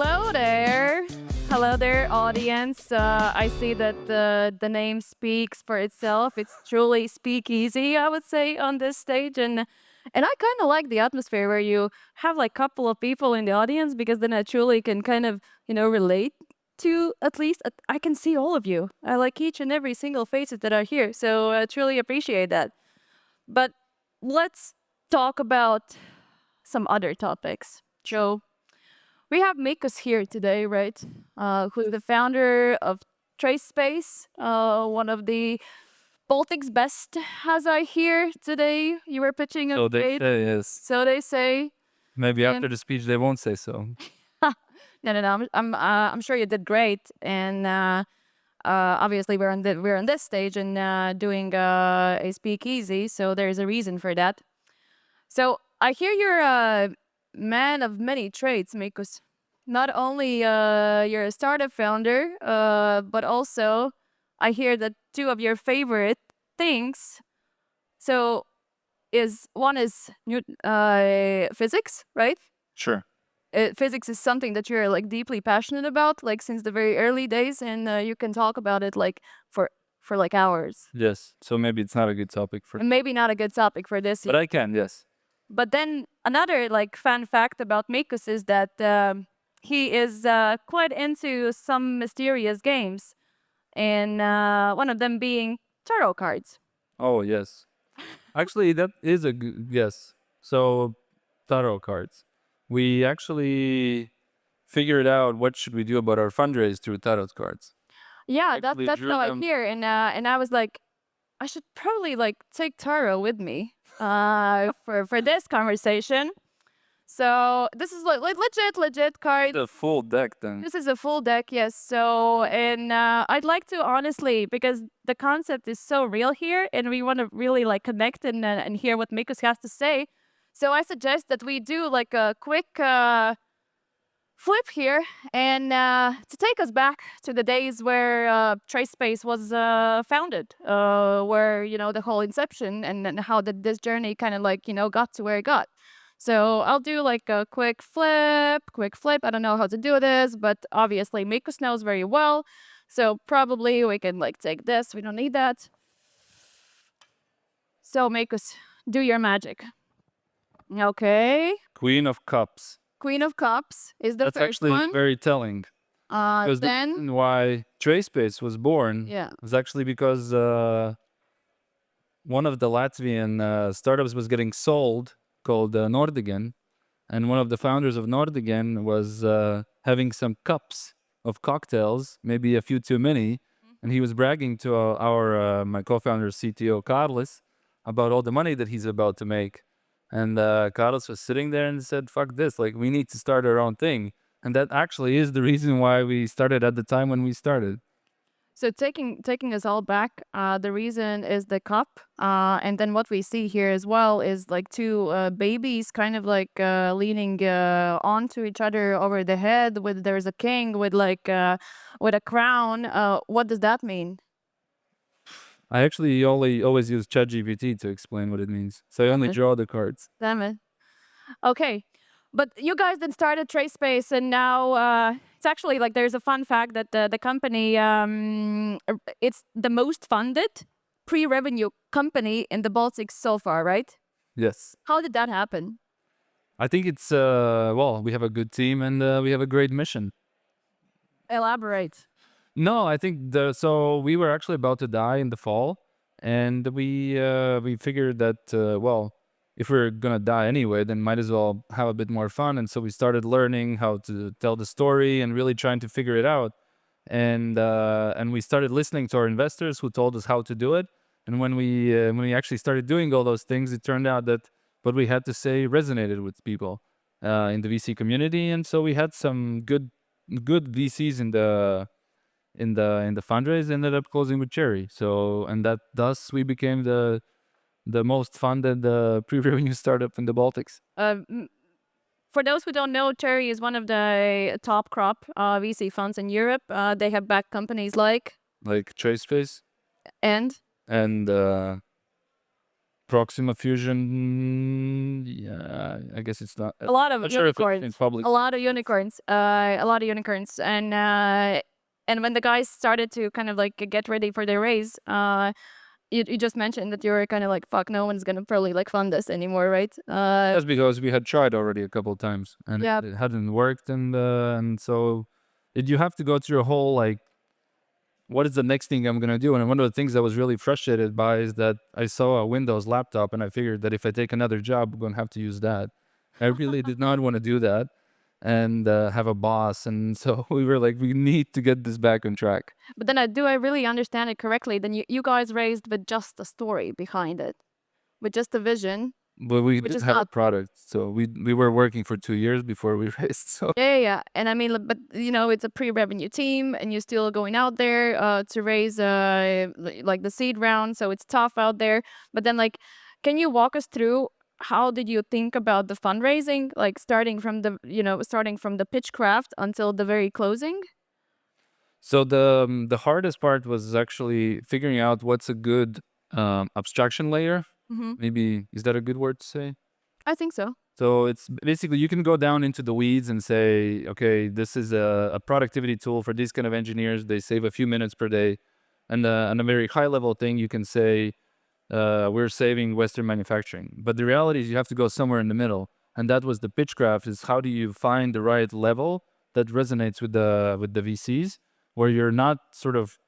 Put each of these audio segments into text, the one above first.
Hello there. Hello there, audience. I see that the name speaks for itself. It's truly speakeasy, I would say, on this stage. And I kind of like the atmosphere where you have like a couple of people in the audience because then I truly can kind of, relate to at least I can see all of you. I like each and every single faces that are here. So I truly appreciate that. But let's talk about some other topics. Joe, we have Mikus here today, right? Who's the founder of Trace.Space, one of the Baltic's best, as I hear today. You were pitching a So they bit. say, yes. So they say. Maybe And- after the speech they won't say so. No. I'm sure you did great, and obviously we're on this stage and doing a speakeasy, so there's a reason for that. So I hear you're a man of many traits, Mikus. Not only you're a startup founder, but also I hear that two of your favorite things. So one is physics, right? Sure. Physics is something that you're like deeply passionate about, like since the very early days, and you can talk about it like for like hours. Yes. So maybe it's not a good topic for. And maybe not a good topic for this. But I can, yes. But then another like fun fact about Mikus is that he is quite into some mysterious games, and one of them being tarot cards. Oh, yes. Actually, that is a good yes. So, tarot cards. We actually figured out what should we do about our fundraise through tarot cards. Yeah, Actually that's drew how I them- hear, and I was like, I should probably like take tarot with me for this conversation. So this is like legit card. The full deck then. This is a full deck, yes. So, and I'd like to honestly, because the concept is so real here, and we want to really like connect and hear what Mikus has to say. So I suggest that we do like a quick flip here, and to take us back to the days where Trace.Space was founded, where the whole inception and how this journey kind of like got to where it got. So I'll do like a quick flip. I don't know how to do this, but obviously Mikus knows very well. So probably we can like take this. We don't need that. So Mikus, do your magic. Okay. Queen of Cups. Queen of Cups is the That's first actually one. very telling. Because the Then reason why Trace.Space was born yeah. was actually because one of the Latvian startups was getting sold called Nordigen, and one of the founders of Nordigen was having some cups of cocktails, maybe a few too many, and he was bragging to my co-founder CTO Carlos about all the money that he's about to make, and Carlos was sitting there and said, "Fuck this! Like we need to start our own thing," and that actually is the reason why we started at the time when we started. So taking us all back, the reason is the cup, and then what we see here as well is like two babies kind of like leaning onto each other over the head. There's a king with like with a crown. What does that mean? I actually always use ChatGPT to explain what it means, so I only Okay. draw the cards. Damn it. Okay. But you guys then started Trace.Space, and now it's actually like there's a fun fact that the company it's the most funded pre-revenue company in the Baltics so far, right? Yes. How did that happen? I think it's well, we have a good team and we have a great mission. Elaborate. No, I think so we were actually about to die in the fall, and we figured that well, if we're gonna die anyway, then might as well have a bit more fun. And so we started learning how to tell the story and really trying to figure it out. And we started listening to our investors who told us how to do it. And when we actually started doing all those things, it turned out that what we had to say resonated with people in the VC community. And so we had some good VCs in the fundraise, ended up closing with Cherry. So and that thus we became the most funded pre-revenue startup in the Baltics. For those who don't know, Cherry is one of the top crop VC funds in Europe. They have backed companies like Like Trace.Space and and Proxima Fusion, yeah, I guess it's not. A lot of Not sure if it's in unicorns. public. A lot of unicorns. A lot of unicorns. And when the guys started to kind of like get ready for their raise, you just mentioned that you were kind of like, fuck, no one's gonna probably like fund this anymore, right? That's because we had tried already a couple of times and Yeah. it hadn't worked, and so you have to go through a whole like, what is the next thing I'm gonna do? And one of the things I was really frustrated by is that I saw a Windows laptop and I figured that if I take another job, I'm gonna have to use that. I really did not want to do that and have a boss, and so we were like, we need to get this back on track. But then do I really understand it correctly? Then you guys raised with just a story behind it, with just a vision. But we Which did is have a not- product, so we were working for 2 years before we raised. So Yeah. And I mean, but you know, it's a pre-revenue team, and you're still going out there to raise like the seed round, so it's tough out there. But then, like, can you walk us through how did you think about the fundraising, like starting from the pitchcraft until the very closing? So the hardest part was actually figuring out what's a good abstraction layer. Mm-hmm. Maybe is that a good word to say? I think so. So it's basically you can go down into the weeds and say, okay, this is a productivity tool for these kind of engineers. They save a few minutes per day, and on a very high level thing, you can say we're saving Western manufacturing. But the reality is you have to go somewhere in the middle, and that was the pitchcraft. Is how do you find the right level that resonates with the VCs, where you're not sort of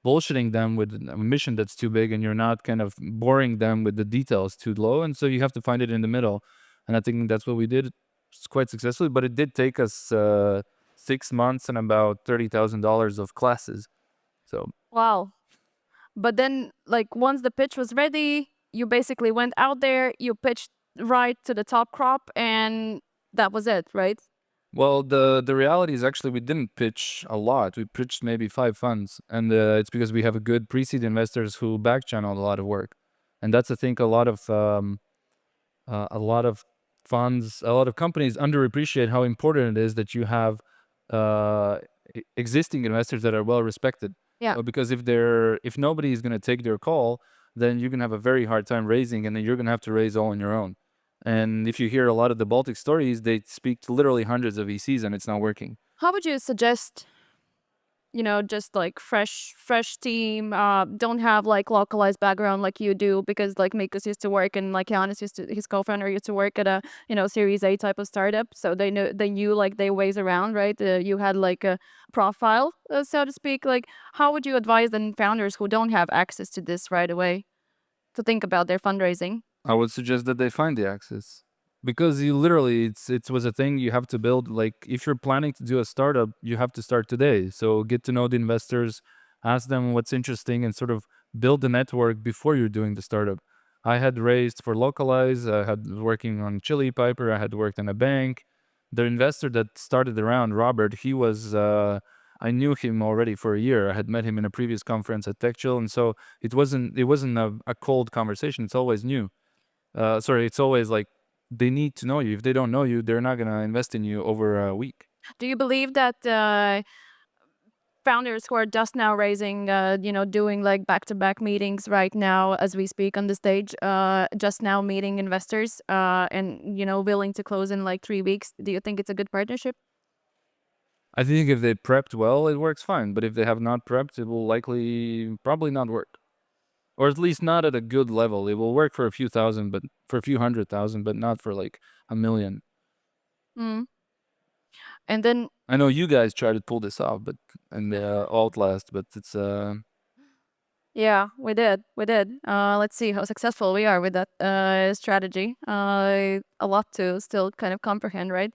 bullshitting them with a mission that's too big, and you're not kind of boring them with the details too low, and so you have to find it in the middle. And I think that's what we did. It's quite successfully, but it did take us 6 months and about $30,000 of classes. So Wow. But then, like, once the pitch was ready, you basically went out there, you pitched right to the top crop, and that was it, right? well, the reality is actually we didn't pitch a lot. We pitched maybe 5 funds, and it's because we have a good pre-seed investors who back channeled a lot of work, and that's I think a lot of funds, a lot of companies underappreciate how important it is that you have existing investors that are well respected. Yeah. Because if nobody is going to take their call, then you're going to have a very hard time raising, and then you're going to have to raise all on your own. And if you hear a lot of the Baltic stories, they speak to literally hundreds of VCs, and it's not working. How would you suggest, just like fresh team, don't have like localized background like you do, because like Mikus used to work, and like his co-founder used to work at a, Series A type of startup. So they knew like their ways around, right? You had like a profile, so to speak. Like, how would you advise the founders who don't have access to this right away to think about their fundraising? I would suggest that they find the access, because you literally it was a thing you have to build. Like if you're planning to do a startup, you have to start today. So get to know the investors, ask them what's interesting, and sort of build the network before you're doing the startup. I had raised for Localize. I had working on Chili Piper. I had worked in a bank. The investor that started the round, Robert, he was. I knew him already for a year. I had met him in a previous conference at TechChill, and so it wasn't a cold conversation. It's always new. It's always like they need to know you. If they don't know you, they're not gonna invest in you over a week. Do you believe that founders who are just now raising, doing like back-to-back meetings right now as we speak on the stage, just now meeting investors, and willing to close in like 3 weeks, do you think it's a good partnership? I think if they prepped well, it works fine. But if they have not prepped, it will probably not work, or at least not at a good level. It will work for a few thousand, but for a few 100,000, but not for like 1 million. Mm. And then I know you guys try to pull this off, but and Outlast, but it's yeah, we did. Let's see how successful we are with that strategy. A lot to still kind of comprehend, right?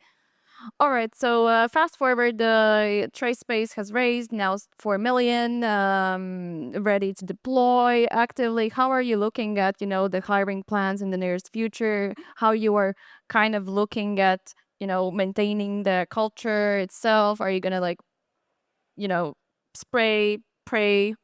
All right, so fast forward, the Trace.Space has raised now 4 million, ready to deploy actively. How are you looking at, the hiring plans in the nearest future? How you are kind of looking at, maintaining the culture itself? Are you gonna like, spray, pray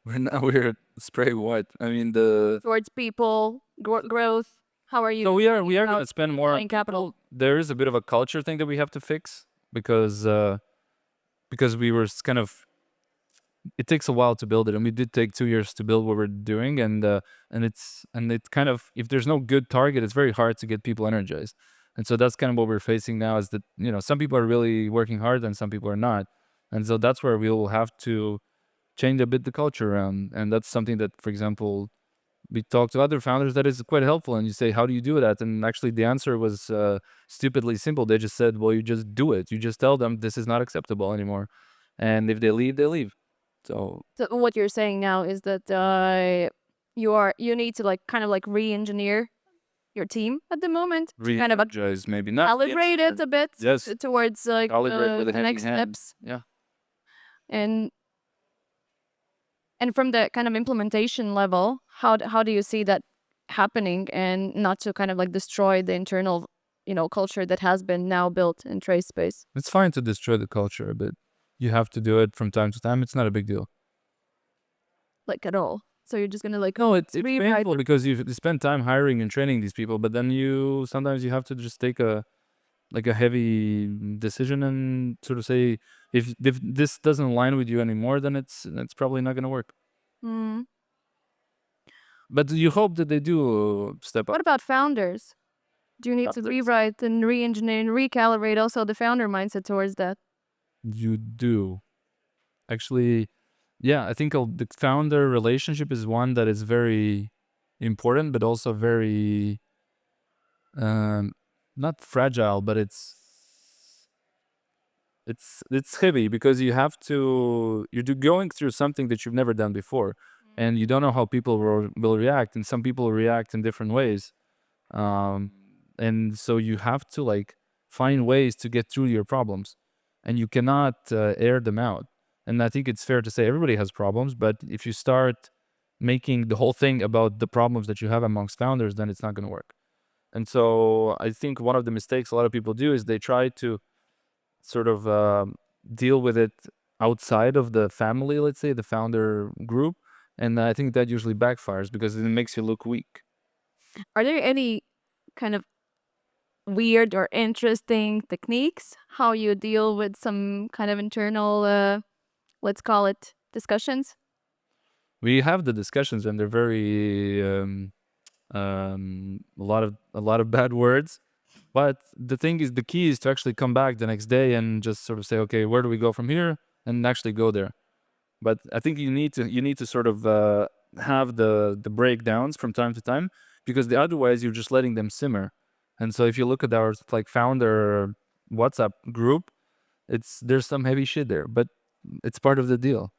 we're spray what? I mean the towards people, growth? How are you? so we are about gonna spend more on deploying capital? people. There is a bit of a culture thing that we have to fix because we were kind of it takes a while to build it, and we did take 2 years to build what we're doing, and it kind of, if there's no good target, it's very hard to get people energized. And so that's kind of what we're facing now, is that, some people are really working hard and some people are not. And so that's where we'll have to change a bit the culture around. And that's something that, for example, we talked to other founders that is quite helpful. And you say, how do you do that? And actually the answer was stupidly simple. They just said, well, you just do it. You just tell them this is not acceptable anymore. And if they leave, they leave. So So what you're saying now is that you need to like kind of like re-engineer your team at the moment to kind of re-energize, maybe not. calibrate it a bit Yes. towards like Calibrate with a the heavy next hand. steps. Yeah. And from the kind of implementation level, how do you see that happening, and not to kind of like destroy the internal culture that has been now built in Trace.Space? It's fine to destroy the culture a bit. You have to do it from time to time. It's not a big deal. Like at all? So you're just gonna like No, it's rewrite. painful because you spend time hiring and training these people, but then sometimes you have to just take a heavy decision and sort of say, if this doesn't align with you anymore, then it's probably not going to work. Mm. But you hope that they do step What up. about founders? Do you need to Founders. rewrite and re-engineer and recalibrate also the founder mindset towards that? You do. Actually, yeah, I think the founder relationship is one that is very important, but also very not fragile, but it's heavy, because you're going through something that you've never done before, and you don't know how people will react, and some people react in different ways. And so you have to like find ways to get through your problems, and you cannot air them out. And I think it's fair to say everybody has problems, but if you start making the whole thing about the problems that you have amongst founders, then it's not going to work. And so I think one of the mistakes a lot of people do is they try to sort of deal with it outside of the family, let's say the founder group, and I think that usually backfires because it makes you look weak. Are there any kind of weird or interesting techniques how you deal with some kind of internal, let's call it discussions? We have the discussions, and they're very a lot of bad words. But the thing is, the key is to actually come back the next day and just sort of say, okay, where do we go from here, and actually go there. But I think you need to sort of have the breakdowns from time to time, because otherwise you're just letting them simmer. And so if you look at our like founder WhatsApp group, there's some heavy shit there, but it's part of the deal.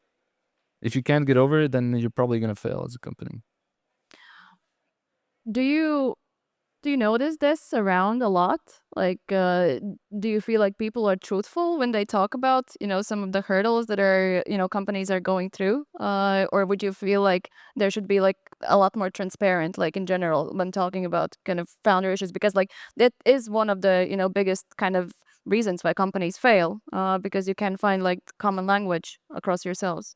If you can't get over it, then you're probably gonna fail as a company. Do you notice this around a lot? Like, do you feel like people are truthful when they talk about, some of the hurdles that are, companies are going through? Or would you feel like there should be like a lot more transparent, like in general, when talking about kind of founder issues? Because like that is one of the, biggest kind of reasons why companies fail, because you can find like common language across yourselves.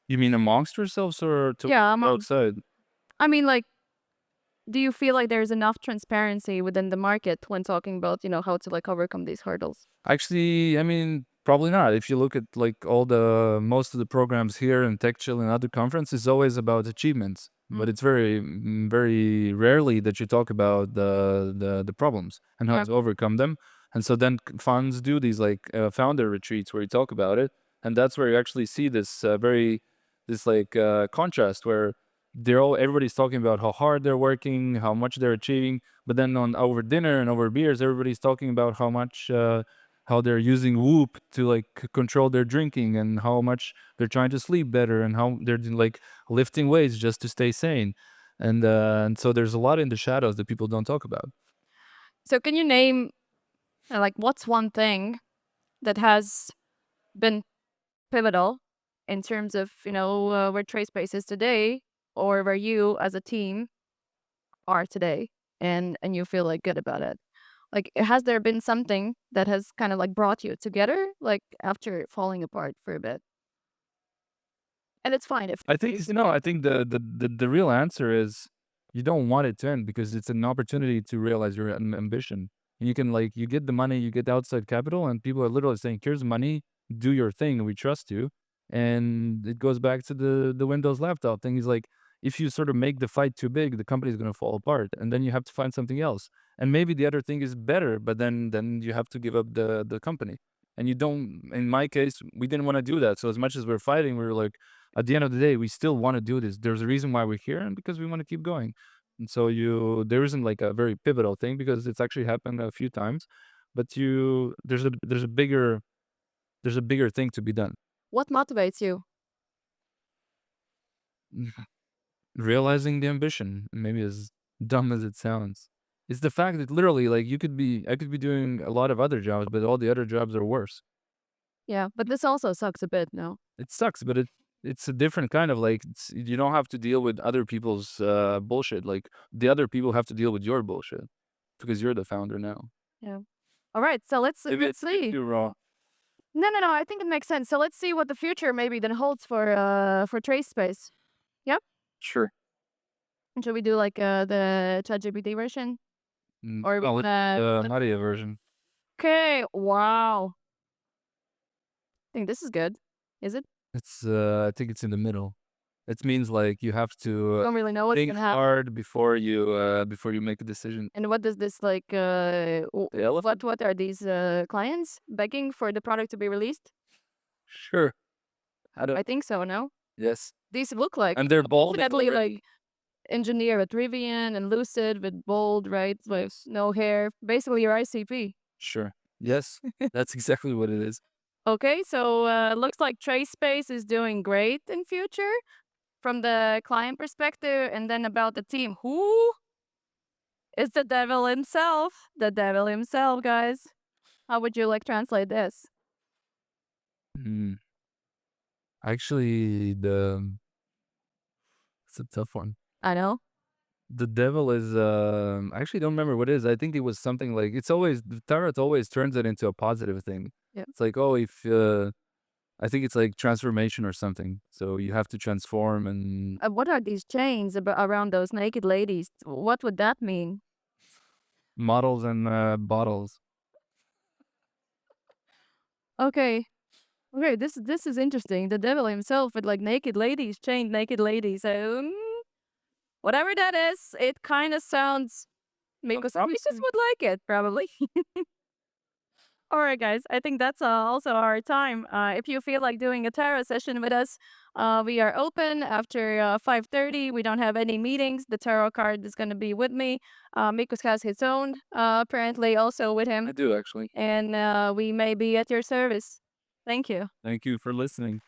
You mean amongst yourselves or to Yeah, outside? I mean, like, do you feel like there's enough transparency within the market when talking about, how to like overcome these hurdles? Actually, I mean, probably not. If you look at like most of the programs here in TechChill and other conferences, it's always about achievements. But it's very rarely that you talk about the problems and how to overcome them. And so then funds do these like founder retreats where you talk about it, and that's where you actually see this contrast where everybody's talking about how hard they're working, how much they're achieving, but then on over dinner and over beers, everybody's talking about how much how they're using Whoop to like control their drinking, and how much they're trying to sleep better, and how they're like lifting weights just to stay sane. And so there's a lot in the shadows that people don't talk about. So can you name like what's one thing that has been pivotal in terms of, where Trace.Space is today, or where you as a team are today, and you feel like good about it? Like, has there been something that has kind of like brought you together, like after falling apart for a bit? And it's fine if I think I think the real answer is you don't want it to end, because it's an opportunity to realize your ambition. And you can like you get the money, you get outside capital, and people are literally saying, "Here's money, do your thing, we trust you." And it goes back to the Windows laptop thing. He's like, if you sort of make the fight too big, the company's going to fall apart, and then you have to find something else. And maybe the other thing is better, but then you have to give up the company. And you don't. In my case, we didn't want to do that. So as much as we're fighting, we were like, at the end of the day, we still want to do this. There's a reason why we're here, and because we want to keep going. And so there isn't like a very pivotal thing because it's actually happened a few times, but there's a bigger thing to be done. What motivates you? Realizing the ambition, maybe as dumb as it sounds, it's the fact that literally, like, I could be doing a lot of other jobs, but all the other jobs are worse. Yeah, but this also sucks a bit, no? It sucks, but it's a different kind of like you don't have to deal with other people's bullshit. Like the other people have to deal with your bullshit because you're the founder now. Yeah. All right, so let's see. Too raw. No. I think it makes sense. So let's see what the future maybe then holds for Trace.Space. Yep. Sure. Should we do like the ChatGPT version? Or Well, it's the Marija version. Okay. Wow. I think this is good. Is it? It's I think it's in the middle. It means like you have to Don't really know what's think gonna happen. hard before you make a decision. And what does this like? The elephant? What are these clients begging for the product to be released? Sure. I don't. I think so. No. Yes. These look like And they're bald. definitely like engineer with Rivian and Lucid with bold, right? With no hair. Basically your ICP. Sure. Yes. That's exactly what it is. Okay, so looks like Trace.Space is doing great in future from the client perspective, and then about the team, who is the devil himself? The devil himself, guys. How would you like translate this? Hmm. Actually, it's a tough one. I know. The devil is I actually don't remember what it is. I think it was something like it's always the tarot always turns it into a positive thing. Yeah. It's like, oh, if I think it's like transformation or something. So you have to transform and What are these chains around those naked ladies? What would that mean? models and bottles. Okay. Okay, this is interesting. The devil himself with like naked ladies, chained naked ladies. Whatever that is, it kind of sounds. Mikus Krams would like it, probably. All right, guys. I think that's also our time. If you feel like doing a tarot session with us, we are open after 5:30. We don't have any meetings. The tarot card is going to be with me. Mikus has his own, apparently, also with I him. do actually. And we may be at your service. Thank you. Thank you for listening.